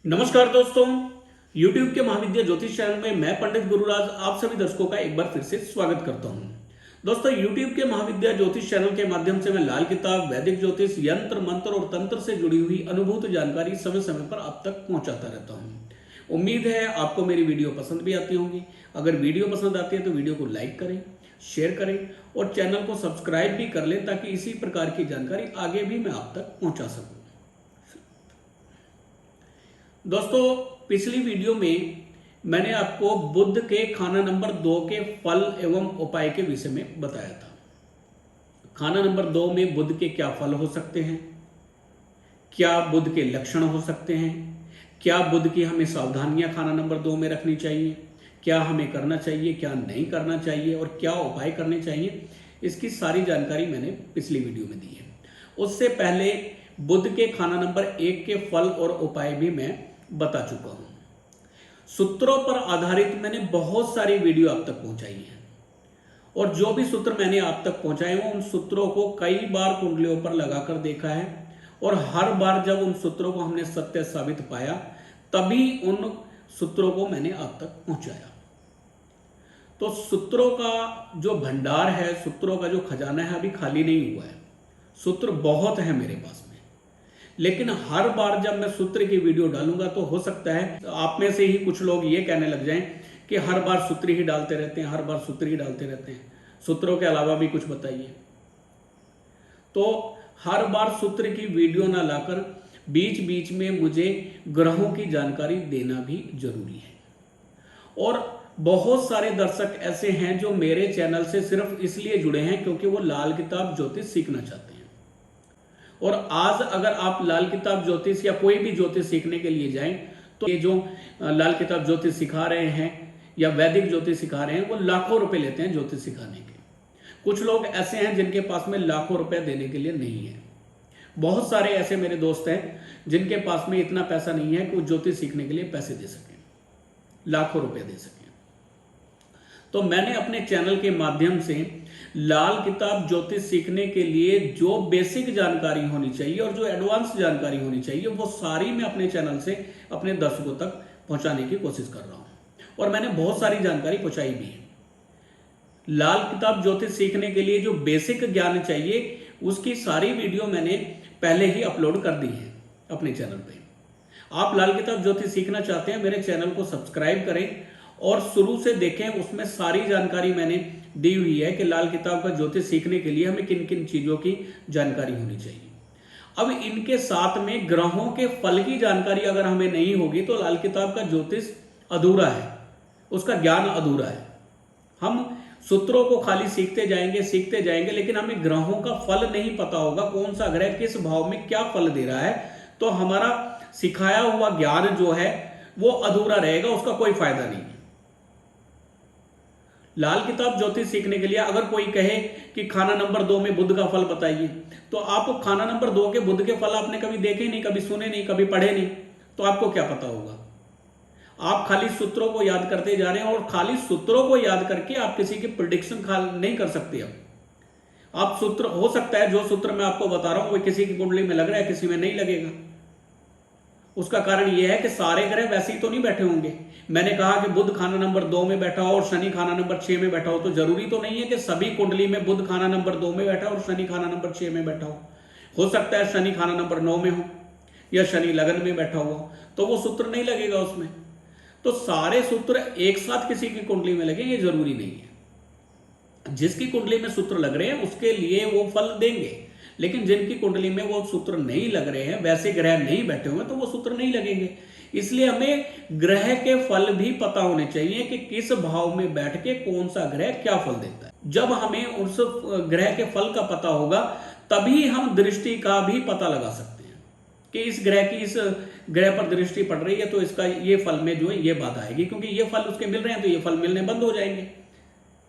नमस्कार दोस्तों, YouTube के महाविद्या ज्योतिष चैनल में मैं पंडित गुरुराज आप सभी दर्शकों का एक बार फिर से स्वागत करता हूं। दोस्तों, YouTube के महाविद्या ज्योतिष चैनल के माध्यम से मैं लाल किताब, वैदिक ज्योतिष, यंत्र मंत्र और तंत्र से जुड़ी हुई अनुभूत जानकारी समय समय पर आप तक पहुंचाता रहता हूं। उम्मीद है आपको मेरी वीडियो पसंद भी आती होंगी। अगर वीडियो पसंद आती है तो वीडियो को लाइक करें, शेयर करें और चैनल को सब्सक्राइब भी कर लें ताकि इसी प्रकार की जानकारी आगे भी मैं आप तक पहुंचा सकूं। दोस्तों, पिछली वीडियो में मैंने आपको बुध के खाना नंबर 2 के फल एवं उपाय के विषय में बताया था। खाना नंबर 2 में बुध के क्या फल हो सकते हैं, क्या बुध के लक्षण हो सकते हैं, क्या बुध की हमें सावधानियां खाना नंबर 2 में रखनी चाहिए, क्या हमें करना चाहिए, क्या नहीं करना चाहिए और क्या उपाय करने चाहिए, इसकी सारी जानकारी मैंने पिछली वीडियो में दी है। उससे पहले बुध के खाना नंबर 1 के फल और उपाय भी मैं बता चुका हूं। सूत्रों पर आधारित मैंने बहुत सारी वीडियो आप तक पहुंचाई है और जो भी सूत्र मैंने आप तक पहुंचाए हैं उन सूत्रों को कई बार कुंडलियों पर लगाकर देखा है और हर बार जब उन सूत्रों को हमने सत्य साबित पाया तभी उन सूत्रों को मैंने आप तक पहुंचाया। तो सूत्रों का जो भंडार है, सूत्रों का जो खजाना है, अभी खाली नहीं हुआ है। सूत्र बहुत है मेरे पास में, लेकिन हर बार जब मैं सूत्र की वीडियो डालूंगा तो हो सकता है आप में से ही कुछ लोग ये कहने लग जाएं कि हर बार सूत्र ही डालते रहते हैं, हर बार सूत्र ही डालते रहते हैं, सूत्रों के अलावा भी कुछ बताइए। तो हर बार सूत्र की वीडियो ना लाकर बीच बीच में मुझे ग्रहों की जानकारी देना भी जरूरी है। और बहुत सारे दर्शक ऐसे हैं जो मेरे चैनल से सिर्फ इसलिए जुड़े हैं क्योंकि वो लाल किताब ज्योतिष सीखना चाहते हैं। और आज अगर आप लाल किताब ज्योतिष या कोई भी ज्योतिष सीखने के लिए जाएं तो ये जो लाल किताब ज्योतिष सिखा रहे हैं या वैदिक ज्योतिष सिखा रहे हैं वो लाखों रुपए लेते हैं ज्योतिष सिखाने के। कुछ लोग ऐसे हैं जिनके पास में लाखों रुपए देने के लिए नहीं है। बहुत सारे ऐसे मेरे दोस्त हैं जिनके पास में इतना पैसा नहीं है कि वो ज्योतिष सीखने के लिए पैसे दे सकें, लाखों रुपए दे सकें। तो मैंने अपने चैनल के माध्यम से लाल किताब ज्योतिष सीखने के लिए जो बेसिक जानकारी होनी चाहिए और जो एडवांस जानकारी होनी चाहिए वो सारी मैं अपने चैनल से अपने दर्शकों तक पहुंचाने की कोशिश कर रहा हूं और मैंने बहुत सारी जानकारी पहुंचाई भी है। लाल किताब ज्योतिष सीखने के लिए जो बेसिक ज्ञान चाहिए उसकी सारी वीडियो मैंने पहले ही अपलोड कर दी है अपने चैनल पे। आप लाल किताब ज्योतिष सीखना चाहते हैं, मेरे चैनल को सब्सक्राइब करें और शुरू से देखें। उसमें सारी जानकारी मैंने दी हुई है कि लाल किताब का ज्योतिष सीखने के लिए हमें किन किन चीजों की जानकारी होनी चाहिए। अब इनके साथ में ग्रहों के फल की जानकारी अगर हमें नहीं होगी तो लाल किताब का ज्योतिष अधूरा है, उसका ज्ञान अधूरा है। हम सूत्रों को खाली सीखते जाएंगे लेकिन हमें ग्रहों का फल नहीं पता होगा, कौन सा ग्रह किस भाव में क्या फल दे रहा है, तो हमारा सिखाया हुआ ज्ञान जो है वो अधूरा रहेगा, उसका कोई फायदा नहीं है। लाल किताब ज्योतिष सीखने के लिए अगर कोई कहे कि खाना नंबर 2 में बुध का फल बताइए, तो आप खाना नंबर 2 के बुध के फल आपने कभी देखे नहीं, कभी सुने नहीं, कभी पढ़े नहीं, तो आपको क्या पता होगा। आप खाली सूत्रों को याद करते जा रहे हैं और खाली सूत्रों को याद करके आप किसी की प्रिडिक्शन नहीं कर सकते। अब आप सूत्र, हो सकता है जो सूत्र मैं आपको बता रहा हूं वो किसी की कुंडली में लग रहा है, किसी में नहीं लगेगा। उसका कारण यह है कि सारे ग्रह वैसे ही तो नहीं बैठे होंगे। मैंने कहा कि बुध खाना नंबर 2 में बैठा हो और शनि खाना नंबर 6 में बैठा हो, तो जरूरी तो नहीं है कि सभी कुंडली में बुध खाना नंबर 2 में बैठा और शनि खाना नंबर 6 में बैठा हो सकता है शनि खाना नंबर 9 में हो या शनि लगन में बैठा हुआ हो, तो वो सूत्र नहीं लगेगा उसमें। तो सारे सूत्र एक साथ किसी की कुंडली में लगे ये जरूरी नहीं है। जिसकी कुंडली में सूत्र लग रहे हैं उसके लिए वो फल देंगे, लेकिन जिनकी कुंडली में वो सूत्र नहीं लग रहे हैं, वैसे ग्रह नहीं बैठे हुए, तो वो सूत्र नहीं लगेंगे। इसलिए हमें ग्रह के फल भी पता होने चाहिए कि किस भाव में बैठ के कौन सा ग्रह क्या फल देता है। जब हमें उस ग्रह के फल का पता होगा तभी हम दृष्टि का भी पता लगा सकते हैं कि इस ग्रह पर दृष्टि पड़ रही है तो इसका ये फल में जो है ये बात आएगी, क्योंकि ये फल उसके मिल रहे हैं तो ये फल मिलने बंद हो जाएंगे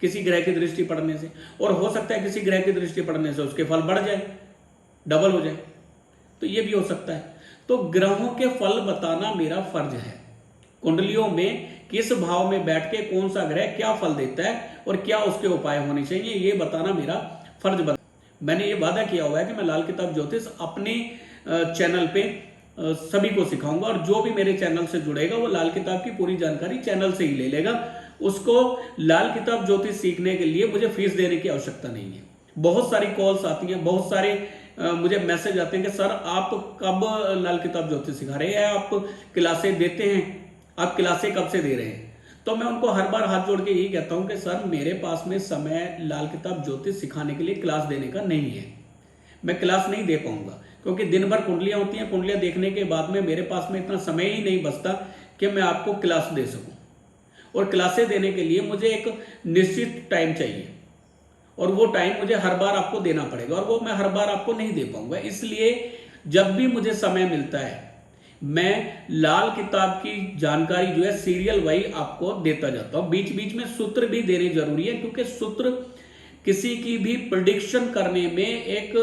किसी ग्रह की दृष्टि पड़ने से। और हो सकता है किसी ग्रह की दृष्टि पड़ने से उसके फल बढ़ जाए, डबल हो जाए, तो ये भी हो सकता है। तो ग्रहों के फल बताना मेरा फर्ज है। कुंडलियों में किस भाव में बैठ के कौन सा ग्रह क्या फल देता है और क्या उसके उपाय होने चाहिए ये बताना मेरा फर्ज मैंने ये वादा किया हुआ है कि मैं लाल किताब ज्योतिष अपने चैनल पे सभी को सिखाऊंगा, और जो भी मेरे चैनल से जुड़ेगा वो लाल किताब की पूरी जानकारी चैनल से ही ले लेगा। उसको लाल किताब ज्योतिष सीखने के लिए मुझे फीस देने की आवश्यकता नहीं है। बहुत सारी कॉल्स आती हैं, बहुत सारे मुझे मैसेज आते हैं कि सर आप कब लाल किताब ज्योतिष सिखा रहे हैं, आप क्लासें देते हैं, आप क्लासें कब से दे रहे हैं। तो मैं उनको हर बार हाथ जोड़ के यही कहता हूं कि सर मेरे पास में समय लाल किताब ज्योतिष सिखाने के लिए क्लास देने का नहीं है, मैं क्लास नहीं दे पाऊंगा, क्योंकि दिन भर कुंडलियां होती हैं, कुंडलियां देखने के बाद में मेरे पास में इतना समय ही नहीं बचता कि मैं आपको क्लास दे सकूं। और क्लासें देने के लिए मुझे एक निश्चित टाइम चाहिए, और वो टाइम मुझे हर बार आपको देना पड़ेगा, और वो मैं हर बार आपको नहीं दे पाऊंगा। इसलिए जब भी मुझे समय मिलता है मैं लाल किताब की जानकारी जो है सीरियल वाइज आपको देता जाता हूं। बीच बीच में सूत्र भी देने जरूरी है, क्योंकि सूत्र किसी की भी प्रेडिक्शन करने में एक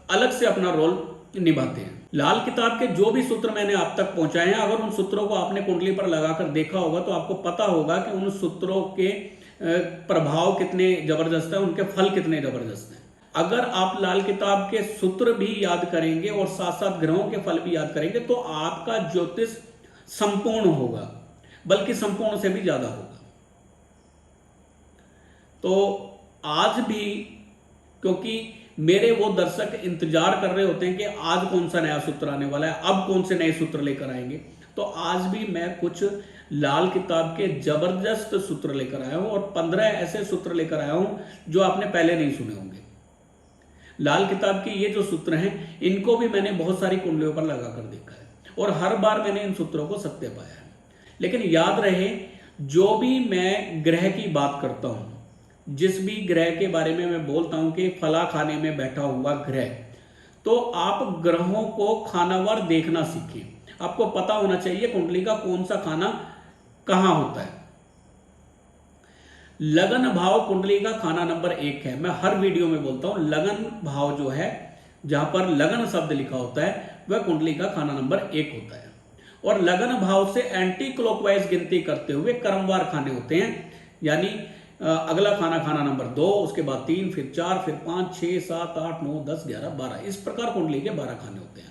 अलग से अपना रोल निभाते हैं। लाल किताब के जो भी सूत्र मैंने आप तक पहुंचाए हैं, अगर उन सूत्रों को आपने कुंडली पर लगाकर देखा होगा तो आपको पता होगा कि उन सूत्रों के प्रभाव कितने जबरदस्त है, उनके फल कितने जबरदस्त हैं। अगर आप लाल किताब के सूत्र भी याद करेंगे और साथ साथ ग्रहों के फल भी याद करेंगे तो आपका ज्योतिष संपूर्ण होगा, बल्कि संपूर्ण से भी ज्यादा होगा। तो आज भी, क्योंकि मेरे वो दर्शक इंतजार कर रहे होते हैं कि आज कौन सा नया सूत्र आने वाला है, अब कौन से नए सूत्र लेकर आएंगे, तो आज भी मैं कुछ लाल किताब के जबरदस्त सूत्र लेकर आया हूं, और 15 ऐसे सूत्र लेकर आया हूं जो आपने पहले नहीं सुने होंगे। लाल किताब के ये जो सूत्र हैं इनको भी मैंने बहुत सारी कुंडलियों पर लगाकर देखा है, और हर बार मैंने इन सूत्रों को सत्य पाया है। लेकिन याद रहे, जो भी मैं ग्रह की बात करता हूं, जिस भी ग्रह के बारे में मैं बोलता हूं कि फला खाने में बैठा हुआ ग्रह, तो आप ग्रहों को खानावार देखना सीखिए। आपको पता होना चाहिए कुंडली का कौन सा खाना कहां होता है। लगन भाव कुंडली का खाना नंबर 1 है। मैं हर वीडियो में बोलता हूं लगन भाव जो है, जहां पर लगन शब्द लिखा होता है, वह कुंडली का खाना नंबर 1 होता है। और लगन भाव से एंटी क्लॉकवाइज गिनती करते हुए क्रमवार खाने होते हैं, यानी अगला खाना खाना नंबर 2, उसके बाद 3, फिर 4, फिर 5, 6, 7, 8, 9, 10, 11, 12, इस प्रकार कुंडली के 12 खाने होते हैं।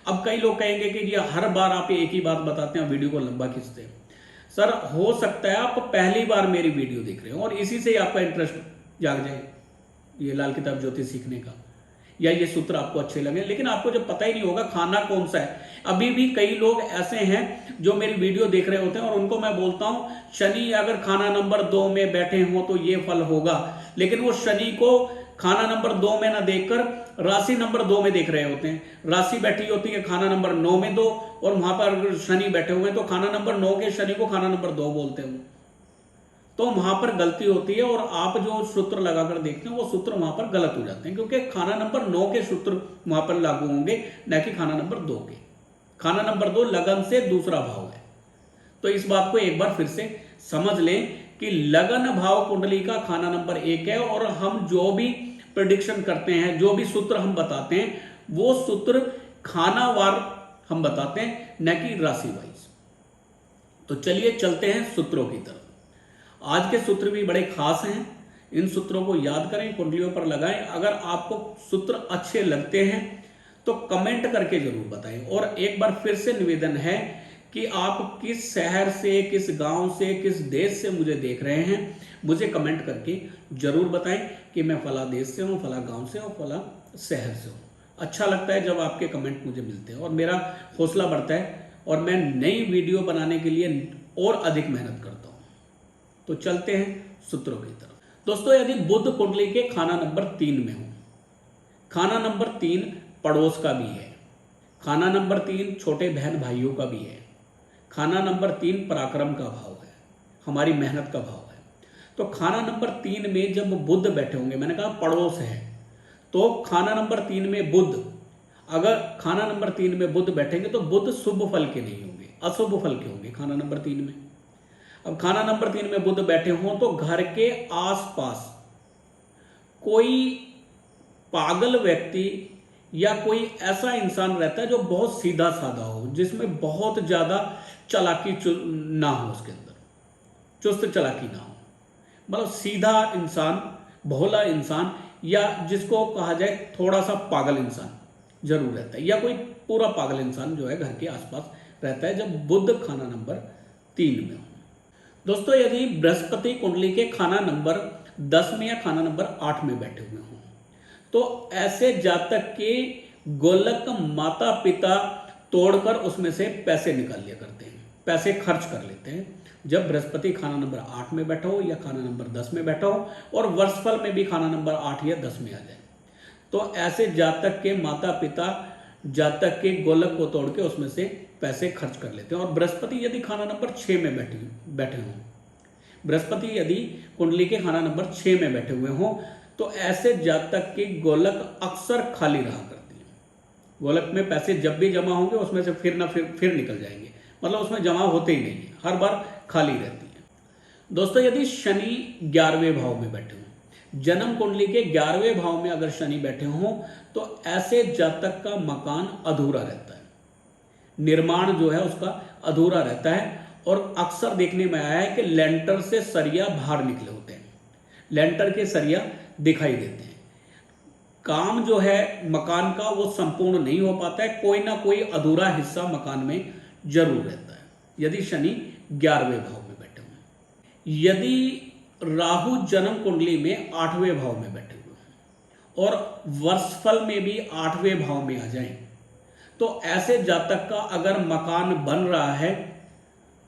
अब कई लोग कहेंगे कि ये हर बार आप एक ही बात बताते हैं, वीडियो को लंबा खींचते हैं। सर हो सकता है आप पहली बार मेरी वीडियो देख रहे हो और इसी से ही आपका इंटरेस्ट जाग जाए ये लाल किताब ज्योतिष सीखने का, या ये सूत्र आपको अच्छे लगे, लेकिन आपको जब पता ही नहीं होगा खाना कौन सा है। अभी भी कई लोग ऐसे हैं जो मेरी वीडियो देख रहे होते हैं और उनको मैं बोलता हूं शनि अगर खाना नंबर 2 में बैठे हो तो ये फल होगा, लेकिन वो शनि को खाना नंबर 2 में ना देखकर राशि नंबर 2 में देख रहे होते हैं। राशि बैठी होती है खाना नंबर 9 में 2, और वहां पर अगर शनि बैठे हुए हैं तो खाना नंबर 9 के शनि को खाना नंबर 2 बोलते हैं, तो वहां पर गलती होती है। और आप जो सूत्र लगाकर देखते हैं वो सूत्र वहां पर गलत हो जाते हैं, क्योंकि खाना नंबर 9 के सूत्र वहां पर लागू होंगे, न कि खाना नंबर 2 के। खाना नंबर 2 लगन से दूसरा भाव है। तो इस बात को एक बार फिर से समझ लें कि लगन भाव कुंडली का खाना नंबर 1 है, और हम जो भी प्रेडिक्शन करते हैं, जो भी सूत्र हम बताते हैं, वो सूत्र खानावार हम बताते हैं, न कि राशि वाइज। तो चलिए चलते हैं सूत्रों की तरफ। आज के सूत्र भी बड़े खास हैं, इन सूत्रों को याद करें, कुंडलियों पर लगाएं। अगर आपको सूत्र अच्छे लगते हैं तो कमेंट करके जरूर बताएं। और एक बार फिर से निवेदन है कि आप किस शहर से, किस गांव से, किस देश से मुझे देख रहे हैं, मुझे कमेंट करके जरूर बताएं कि मैं फला देश से हूं, फला गांव से हूं, फला शहर से हूं। अच्छा लगता है जब आपके कमेंट मुझे मिलते हैं और मेरा हौसला बढ़ता है, और मैं नई वीडियो बनाने के लिए और अधिक मेहनत करता हूं। तो चलते हैं सूत्रों की तरफ। दोस्तों, यदि बुध कुंडली के खाना नंबर 3 में हो, खाना नंबर 3 पड़ोस का भी है, खाना नंबर 3 छोटे बहन भाइयों का भी है, खाना नंबर 3 पराक्रम का भाव है, हमारी मेहनत का भाव है। तो खाना नंबर 3 में जब बुध बैठे होंगे, मैंने कहा पड़ोस है, तो खाना नंबर 3 में बुध, अगर खाना नंबर 3 में बुध बैठेंगे तो बुध शुभ फल के नहीं होंगे, अशुभ फल के होंगे खाना नंबर 3 में। अब खाना नंबर 3 में बुध बैठे हों तो घर के आसपास कोई पागल व्यक्ति या कोई ऐसा इंसान रहता है जो बहुत सीधा साधा हो, जिसमें बहुत ज्यादा चालाकी ना हो, उसके अंदर चुस्त चालाकी ना हो, मतलब सीधा इंसान, भोला इंसान, या जिसको कहा जाए थोड़ा सा पागल इंसान, जरूर रहता है, या कोई पूरा पागल इंसान जो है घर के आसपास रहता है जब बुध खाना नंबर 3 में हो। दोस्तों यदि बृहस्पति कुंडली के खाना नंबर 10 में या खाना नंबर 8 में बैठे हुए हों तो ऐसे जातक के गोलक माता पिता तोड़कर उसमें से पैसे निकाल लिया करते हैं, पैसे खर्च कर लेते हैं जब बृहस्पति खाना नंबर 8 में बैठा हो या खाना नंबर 10 में बैठा हो और वर्षफल में भी खाना नंबर 8 या 10 में आ जाए तो ऐसे जातक के माता पिता जातक के गोलक को तोड़ के उसमें से पैसे खर्च कर लेते हैं। और बृहस्पति यदि खाना नंबर 6 में बैठे हों, बृहस्पति यदि कुंडली के खाना नंबर 6 में बैठे हुए हों तो ऐसे जातक के गोलक अक्सर खाली रहा करती है। गोलक में पैसे जब भी जमा होंगे उसमें से फिर निकल जाएंगे, मतलब उसमें जमा होते ही नहीं है, हर बार खाली रहती है। दोस्तों यदि शनि 11वें भाव में बैठे हों, जन्म कुंडली के 11वें भाव में अगर शनि बैठे हों तो ऐसे जातक का मकान अधूरा रहता है, निर्माण जो है उसका अधूरा रहता है। और अक्सर देखने में आया है कि लेंटर से सरिया बाहर निकले होते हैं, लेंटर के सरिया दिखाई देते हैं। काम जो है मकान का वो संपूर्ण नहीं हो पाता है, कोई ना कोई अधूरा हिस्सा मकान में जरूर रहता है यदि शनि 11वें भाव में बैठे हुए। यदि राहु जन्म कुंडली में 8वें भाव में बैठे हुए और वर्षफल में भी 8वें भाव में आ जाएं तो ऐसे जातक का अगर मकान बन रहा है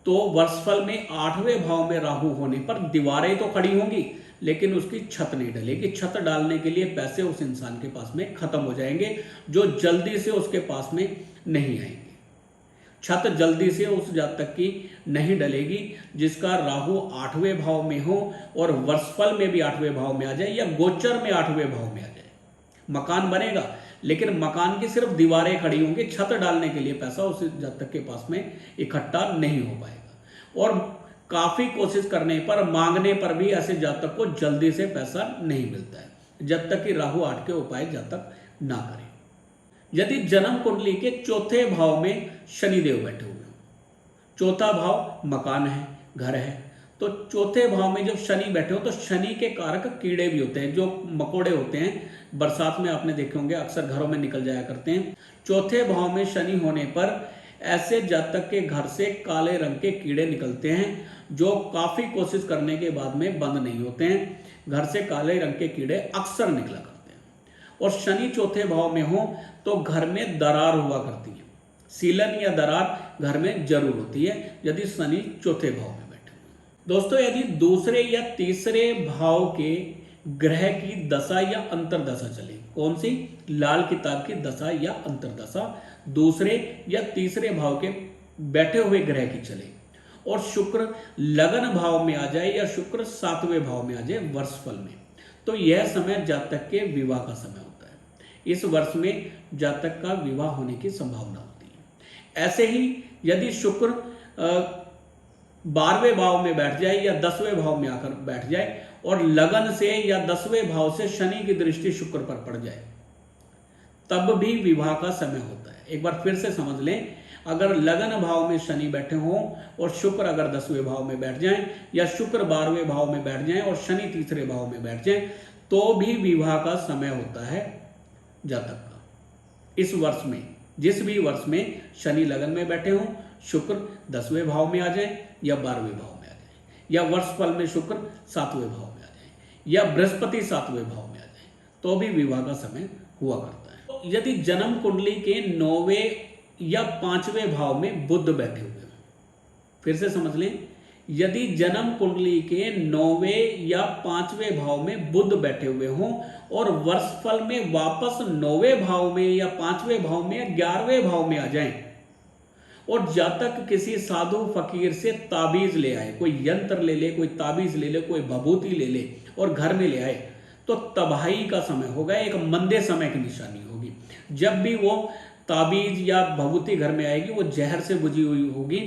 तो वर्षफल में 8वें भाव में राहु होने पर दीवारें तो खड़ी होंगी लेकिन उसकी छत नहीं डलेगी। छत डालने के लिए पैसे उस इंसान के पास में खत्म हो जाएंगे जो जल्दी से उसके पास में नहीं आएंगे। छत जल्दी से उस जातक की नहीं डलेगी जिसका राहु 8वें भाव में हो और वर्षफल में भी 8वें भाव में आ जाए या गोचर में 8वें भाव में आ जाए। मकान बनेगा लेकिन मकान की सिर्फ दीवारें खड़ी होंगी, छत डालने के लिए पैसा उस जातक के पास में इकट्ठा नहीं हो पाएगा। और काफी कोशिश करने पर, मांगने पर भी ऐसे जातक को जल्दी से पैसा नहीं मिलता है जब तक कि राहु 8 के उपाय जातक ना करे। यदि जन्म कुंडली के 4थे भाव में शनिदेव बैठे हुए हो, चौथा भाव मकान है, घर है, तो 4थे भाव में जब शनि बैठे हो तो शनि के कारक कीड़े भी होते हैं, जो मकोड़े होते हैं, बरसात में आपने देखे होंगे अक्सर घरों में निकल जाया करते हैं। 4थे भाव में शनि होने पर ऐसे जातक के घर से काले रंग के कीड़े निकलते हैं जो काफी कोशिश करने के बाद में बंद नहीं होते हैं। घर से काले रंग के कीड़े अक्सर निकला करते हैं। और शनि 4थे भाव में हो तो घर में दरार हुआ करती है, सीलन या दरार घर में जरूर होती है यदि शनि 4थे भाव में बैठे हुए। दोस्तों यदि दूसरे या तीसरे भाव के ग्रह की दशा या अंतरदशा चले, कौन सी? लाल किताब की दशा या अंतरदशा दूसरे या तीसरे भाव के बैठे हुए ग्रह की चले और शुक्र लगन भाव में आ जाए या शुक्र 7वें भाव में आ जाए वर्षफल में, तो यह समय जातक के विवाह का समय होता है। इस वर्ष में जातक का विवाह होने की संभावना होती है। ऐसे ही यदि शुक्र 12वें भाव में बैठ जाए या 10वें भाव में आकर बैठ जाए और लगन से या 10वें भाव से शनि की दृष्टि शुक्र पर पड़ जाए तब भी विवाह का समय होता है। एक बार फिर से समझ लें, अगर लगन भाव में शनि बैठे हों और शुक्र अगर 10वें भाव में बैठ जाएं या शुक्र 12वें भाव में बैठ जाएं और शनि तीसरे भाव में बैठ जाएं तो भी विवाह का समय होता है जातक का। इस वर्ष में, जिस भी वर्ष में शनि लगन में बैठे हों, शुक्र 10वें भाव में आ जाए या 12वें भाव में आ जाए या वर्षफल में शुक्र 7वें भाव में आ जाए या बृहस्पति 7वें भाव में आ जाए तो भी विवाह का समय हुआ करता है। तो यदि जन्म कुंडली के 9वें या 5वें भाव में बुध बैठे हुए हों, फिर से समझ लें, यदि जन्म कुंडली के 9वें या 5वें भाव में बुध बैठे हुए हों और वर्षफल में वापस 9वें भाव में या 5वें भाव में या 11वें भाव में आ जाएं और जातक किसी साधु फकीर से ताबीज ले आए, कोई यंत्र ले ले, कोई ताबीज ले ले, कोई भभूति ले ले और घर में ले आए तो तबाही का समय होगा, एक मंदे समय की निशानी होगी। जब भी वो ताबीज या भभूति घर में आएगी वो जहर से बुझी हुई होगी,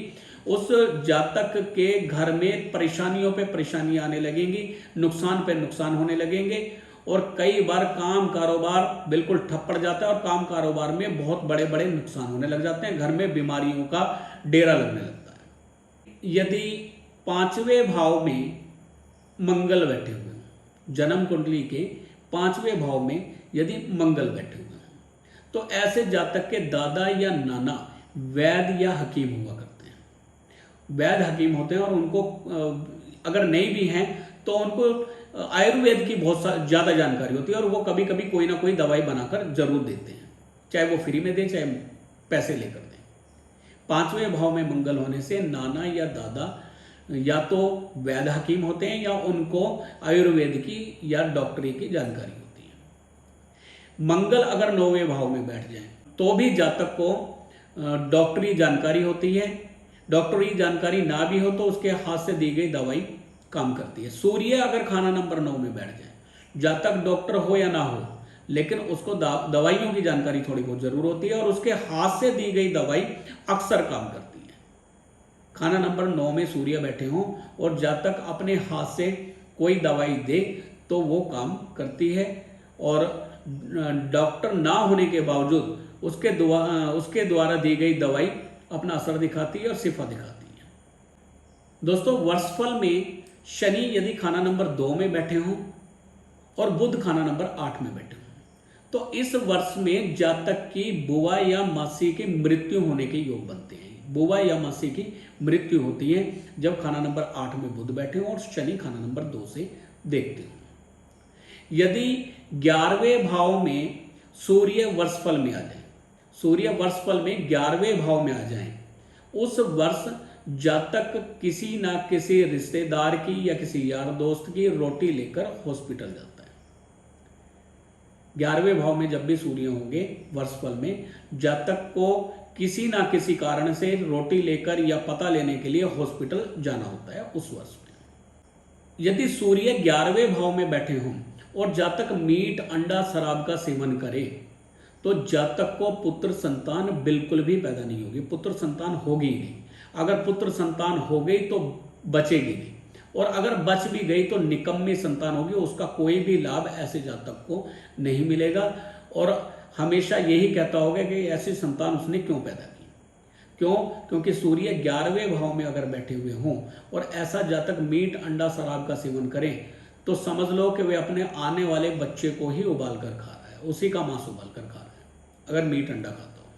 उस जातक के घर में परेशानियों पे परेशानियां आने लगेंगी, नुकसान पे नुकसान होने लगेंगे और कई बार काम कारोबार बिल्कुल ठप पड़ जाता है और काम कारोबार में बहुत बड़े बड़े नुकसान होने लग जाते हैं, घर में बीमारियों का डेरा लगने लगता है। यदि 5वें भाव में मंगल बैठे हुए हैं, जन्म कुंडली के 5वें भाव में यदि मंगल बैठे हुए हैं तो ऐसे जातक के दादा या नाना वैद्य या हकीम हुआ करते हैं। वैद्य हकीम होते हैं और उनको अगर नहीं भी हैं तो उनको आयुर्वेद की बहुत ज़्यादा जानकारी होती है और वो कभी कभी कोई ना कोई दवाई बनाकर जरूर देते हैं, चाहे वो फ्री में दें चाहे पैसे लेकर दें। 5वें भाव में मंगल होने से नाना या दादा या तो वैद्य हकीम होते हैं या उनको आयुर्वेद की या डॉक्टरी की जानकारी होती है। मंगल अगर 9वें भाव में बैठ जाए तो भी जातक को डॉक्टरी जानकारी होती है। डॉक्टरी जानकारी ना भी हो तो उसके हाथ से दी गई दवाई काम करती है। सूर्य अगर खाना नंबर 9 में बैठ जाए, जातक डॉक्टर हो या ना हो, लेकिन उसको दवाइयों की जानकारी थोड़ी बहुत जरूर होती है और उसके हाथ से दी गई दवाई अक्सर काम करती है। खाना नंबर 9 में सूर्य बैठे हों और जातक अपने हाथ से कोई दवाई दे तो वो काम करती है और डॉक्टर ना होने के बावजूद उसके द्वारा दी गई दवाई अपना असर दिखाती है और शिफा दिखाती है। दोस्तों, वर्षफल में शनि यदि खाना नंबर 2 में बैठे हों और बुध खाना नंबर 8 में बैठे हों तो इस वर्ष में जातक की बुआ या मासी की मृत्यु होने के योग बनते हैं। बुआ या मासी की मृत्यु होती है जब खाना नंबर 8 में बुध बैठे हों और शनि खाना नंबर 2 से देखते हों। यदि 11वें भाव में सूर्य वर्षफल में आ जाए, सूर्य वर्षफल में 11वें भाव में आ जाए, उस वर्ष जातक किसी ना किसी रिश्तेदार की या किसी यार दोस्त की रोटी लेकर हॉस्पिटल जाता है। 11वें भाव में जब भी सूर्य होंगे वर्षफल में, जातक को किसी ना किसी कारण से रोटी लेकर या पता लेने के लिए हॉस्पिटल जाना होता है उस वर्ष में। यदि सूर्य 11वें भाव में बैठे हों और जातक मीट, अंडा, शराब का सेवन करे तो जातक को पुत्र संतान बिल्कुल भी पैदा नहीं होगी, पुत्र संतान होगी ही नहीं। अगर पुत्र संतान हो गई तो बचेगी नहीं और अगर बच भी गई तो निकम्मी संतान होगी, उसका कोई भी लाभ ऐसे जातक को नहीं मिलेगा और हमेशा यही कहता होगा कि ऐसी संतान उसने क्यों पैदा की। क्यों? क्योंकि सूर्य 11वें भाव में अगर बैठे हुए हों और ऐसा जातक मीट, अंडा, शराब का सेवन करें तो समझ लो कि वे अपने आने वाले बच्चे को ही उबाल कर खा रहा है, उसी का मांस उबाल कर खा रहा है अगर मीट अंडा खाता हो।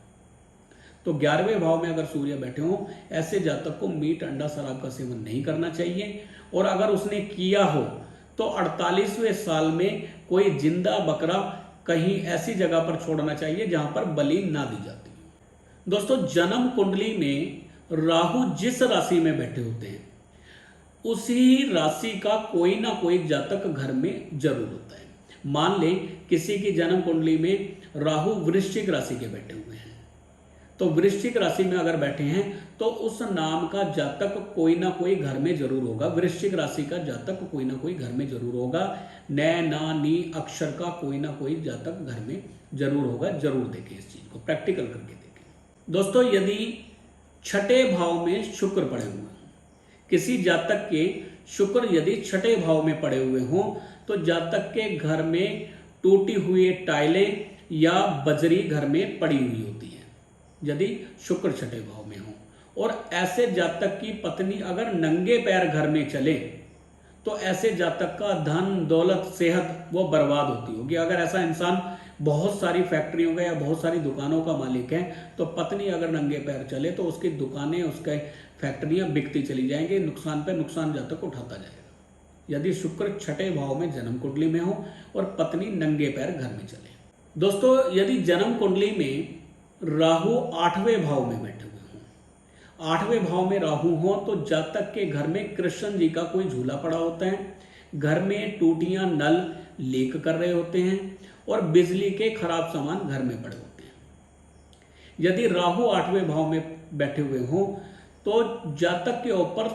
तो 11वें भाव में अगर सूर्य बैठे हों, ऐसे जातक को मीट, अंडा, शराब का सेवन नहीं करना चाहिए और अगर उसने किया हो तो 48वें साल में कोई जिंदा बकरा कहीं ऐसी जगह पर छोड़ना चाहिए जहां पर बलि ना दी जाती है। दोस्तों, जन्म कुंडली में राहु जिस राशि में बैठे होते हैं उसी राशि का कोई ना कोई जातक घर में जरूर होता है। मान ले किसी की जन्म कुंडली में राहु वृश्चिक राशि के बैठे हुए हैं तो वृश्चिक राशि में अगर बैठे हैं तो उस नाम का जातक कोई ना कोई घर में जरूर होगा। वृश्चिक राशि का जातक कोई ना कोई घर में जरूर होगा। न, ना, नी अक्षर का कोई ना कोई जातक घर में जरूर होगा। जरूर देखें इस चीज को, प्रैक्टिकल करके देखें। दोस्तों, यदि 6ठे भाव में शुक्र पड़े हुए हैं, किसी जातक के शुक्र यदि 6ठे भाव में पड़े हुए हों तो जातक के घर में टूटी हुई टाइलें या बजरी घर में पड़ी हुई होती है यदि शुक्र 6ठे भाव में हो। और ऐसे जातक की पत्नी अगर नंगे पैर घर में चले तो ऐसे जातक का धन, दौलत, सेहत वो बर्बाद होती होगी। अगर ऐसा इंसान बहुत सारी फैक्ट्रियों का या बहुत सारी दुकानों का मालिक है तो पत्नी अगर नंगे पैर चले तो उसकी दुकानें, उसके फैक्ट्रियां बिकती चली जाएंगी, नुकसान पे नुकसान जातक उठाता जाएगा। यदि शुक्र 6ठे भाव में जन्म कुंडली में हो और पत्नी नंगे पैर घर में चले। दोस्तों, यदि जन्म कुंडली में राहु 8वें भाव में बैठे हुए हों, 8वें भाव में राहु हो तो जातक के घर में कृष्ण जी का कोई झूला पड़ा होता है, घर में टूटियां, नल लीक कर रहे होते हैं और बिजली के खराब सामान घर में पड़े होते हैं। यदि राहु 8वें भाव में बैठे हुए हों तो जातक के ऊपर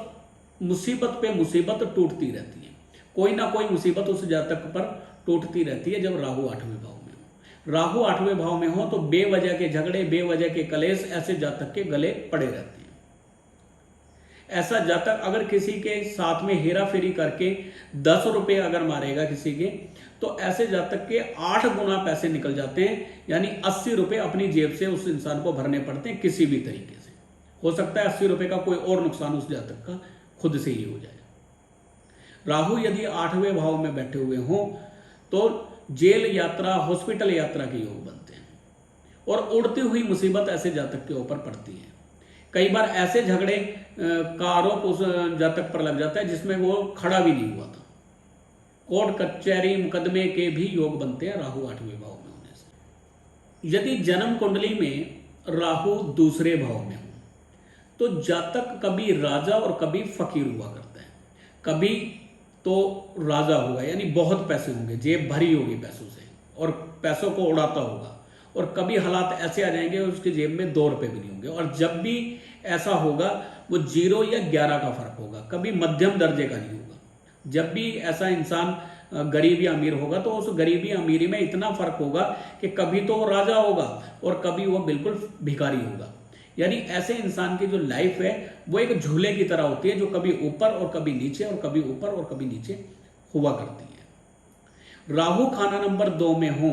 मुसीबत पे मुसीबत टूटती रहती है। कोई ना कोई मुसीबत उस जातक पर टूटती रहती है जब राहु 8वें भाव में हो। राहु 8वें भाव में हो तो बेवजह के झगड़े, बेवजह के कलेश ऐसे जातक के गले पड़े रहते हैं। ऐसा जातक अगर किसी के साथ में हेरा फेरी करके 10 रुपए अगर मारेगा किसी के तो ऐसे जातक के 8 गुना पैसे निकल जाते हैं, यानी 80 रुपए अपनी जेब से उस इंसान को भरने पड़ते हैं किसी भी तरीके से। हो सकता है 80 रुपए का कोई और नुकसान उस जातक का खुद से ही हो जाए। राहु यदि 8वें भाव में बैठे हुए हों तो जेल यात्रा, हॉस्पिटल यात्रा के योग बनते हैं और उड़ती हुई मुसीबत ऐसे जातक के ऊपर पड़ती है। कई बार ऐसे झगड़े का आरोप उस जातक पर लग जाता है जिसमें वो खड़ा भी नहीं हुआ था। कोर्ट कचहरी मुकदमे के भी योग बनते हैं राहु 8वें भाव में होने से। यदि जन्म कुंडली में राहु दूसरे भाव में हो तो जातक कभी राजा और कभी फकीर हुआ करता है। कभी तो राजा होगा यानी बहुत पैसे होंगे, जेब भरी होगी पैसों से और पैसों को उड़ाता होगा, और कभी हालात ऐसे आ जाएंगे उसकी जेब में 2 रुपए भी नहीं होंगे। और जब भी ऐसा होगा वो 0 या 11 का फर्क होगा, कभी मध्यम दर्जे का नहीं होगा। जब भी ऐसा इंसान गरीब या अमीर होगा तो उस गरीबी अमीरी में इतना फर्क होगा कि कभी तो वो राजा होगा और कभी वो बिल्कुल भिखारी होगा। यानी ऐसे इंसान की जो लाइफ है वो एक झूले की तरह होती है, जो कभी ऊपर और कभी नीचे और कभी ऊपर और कभी नीचे हुआ करती है। राहु खाना नंबर 2 में हो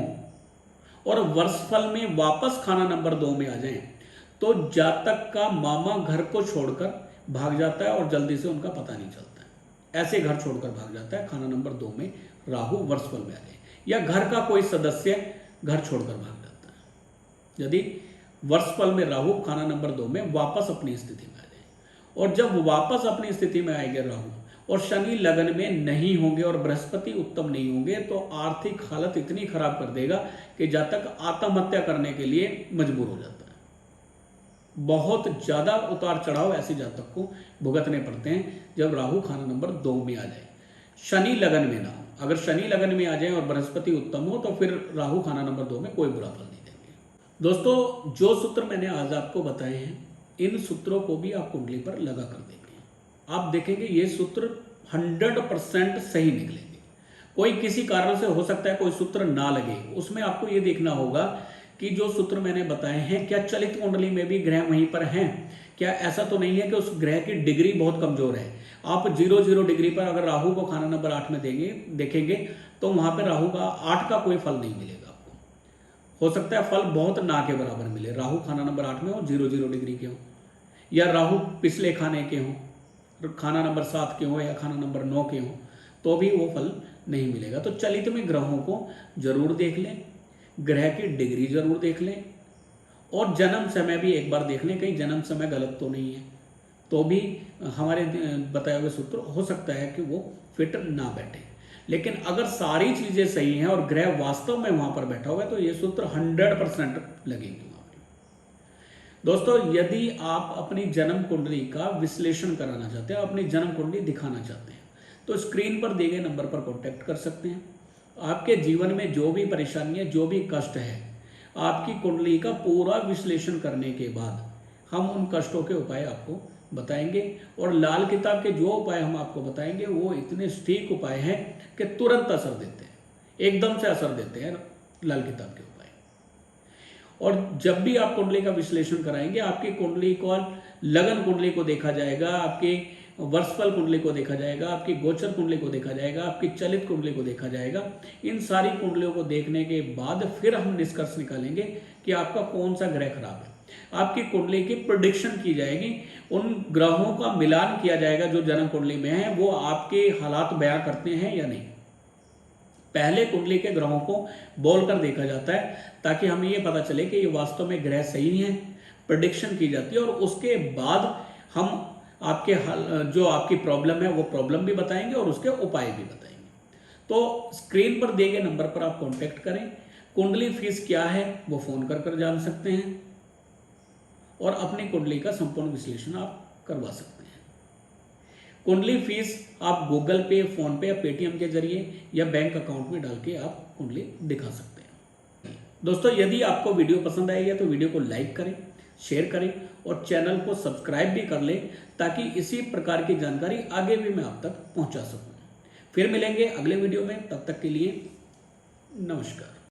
और वर्षफल में वापस खाना नंबर 2 में आ जाएं तो जातक का मामा घर को छोड़कर भाग जाता है और जल्दी से उनका पता नहीं चलता है। ऐसे घर छोड़कर भाग जाता है खाना नंबर 2 में राहु वर्षफल में आ जाए, या घर का कोई सदस्य घर छोड़कर भाग जाता है यदि वर्षफल में राहु खाना नंबर 2 में वापस अपनी स्थिति में आ जाए। और जब वापस अपनी स्थिति में आएंगे राहु और शनि लगन में नहीं होंगे और बृहस्पति उत्तम नहीं होंगे तो आर्थिक हालत इतनी खराब कर देगा कि जातक आत्महत्या करने के लिए मजबूर हो जाता है। बहुत ज्यादा उतार चढ़ाव ऐसे जातक को भुगतने पड़ते हैं जब राहु खाना नंबर 2 में आ जाए, शनि लगन में ना हो। अगर शनि लगन में आ जाए और बृहस्पति उत्तम हो तो फिर राहु खाना नंबर 2 में कोई बुरा फल नहीं देंगे। दोस्तों, जो सूत्र मैंने आज आपको बताए हैं इन सूत्रों को भी आप कुंडली पर लगा कर देखें। आप देखेंगे ये सूत्र 100% सही निकलेंगे। कोई किसी कारण से हो सकता है कोई सूत्र ना लगे, उसमें आपको ये देखना होगा कि जो सूत्र मैंने बताए हैं क्या चलित कुंडली में भी ग्रह वहीं पर हैं, क्या ऐसा तो नहीं है कि उस ग्रह की डिग्री बहुत कमजोर है। आप 0 डिग्री पर अगर राहु को खाना नंबर 8 में देखेंगे तो वहां पर राहु का 8 का कोई फल नहीं मिलेगा आपको। हो सकता है फल बहुत ना के बराबर मिले, राहु खाना नंबर 8 में हो, 0 डिग्री के हो, या राहु पिछले खाने के हो, खाना नंबर 7 के हो या खाना नंबर 9 के हो, तो भी वो फल नहीं मिलेगा। तो चलित में ग्रहों को जरूर देख लें, ग्रह की डिग्री जरूर देख लें और जन्म समय भी एक बार देख लें, कहीं जन्म समय गलत तो नहीं है, तो भी हमारे बताए हुए सूत्र हो सकता है कि वो फिट ना बैठे। लेकिन अगर सारी चीजें सही हैं और ग्रह वास्तव में वहां पर बैठा हुआ है तो ये सूत्र 100% लगेंगे। दोस्तों, यदि आप अपनी जन्म कुंडली का विश्लेषण कराना चाहते हैं, अपनी जन्म कुंडली दिखाना चाहते हैं, तो स्क्रीन पर दिए गए नंबर पर कांटेक्ट कर सकते हैं। आपके जीवन में जो भी परेशानी है, जो भी कष्ट है, आपकी कुंडली का पूरा विश्लेषण करने के बाद हम उन कष्टों के उपाय आपको बताएंगे। और लाल किताब के जो उपाय हम आपको बताएंगे वो इतने सटीक उपाय हैं कि तुरंत असर देते हैं, एकदम से असर देते हैं लाल किताब के उपाय। और जब भी आप कुंडली का विश्लेषण कराएंगे, आपकी कुंडली को, लगन कुंडली को देखा जाएगा, आपकी वर्षफल कुंडली को देखा जाएगा, आपकी गोचर कुंडली को देखा जाएगा, आपकी चलित कुंडली को देखा जाएगा। इन सारी कुंडलियों को देखने के बाद फिर हम निष्कर्ष निकालेंगे कि आपका कौन सा ग्रह खराब है। आपकी कुंडली की प्रेडिक्शन की जाएगी, उन ग्रहों का मिलान किया जाएगा जो जन्म कुंडली में है, वो आपके हालात बयां करते हैं या नहीं। पहले कुंडली के ग्रहों को बोलकर देखा जाता है ताकि हमें यह पता चले कि ये वास्तव में ग्रह सही हैं, प्रेडिक्शन की जाती है और उसके बाद हम आपके जो आपकी प्रॉब्लम है वो प्रॉब्लम भी बताएंगे और उसके उपाय भी बताएंगे। तो स्क्रीन पर दिए गए नंबर पर आप कांटेक्ट करें। कुंडली फीस क्या है वो फोन कर जान सकते हैं और अपनी कुंडली का संपूर्ण विश्लेषण आप करवा सकते हैं। कुंडली फीस आप गूगल पे, फोन पे या पेटीएम के जरिए या बैंक अकाउंट में डाल के आप कुंडली दिखा सकते हैं। दोस्तों, यदि आपको वीडियो पसंद आएगी तो वीडियो को लाइक करें, शेयर करें और चैनल को सब्सक्राइब भी कर लें ताकि इसी प्रकार की जानकारी आगे भी मैं आप तक पहुंचा सकूं। फिर मिलेंगे अगले वीडियो में, तब तक के लिए नमस्कार।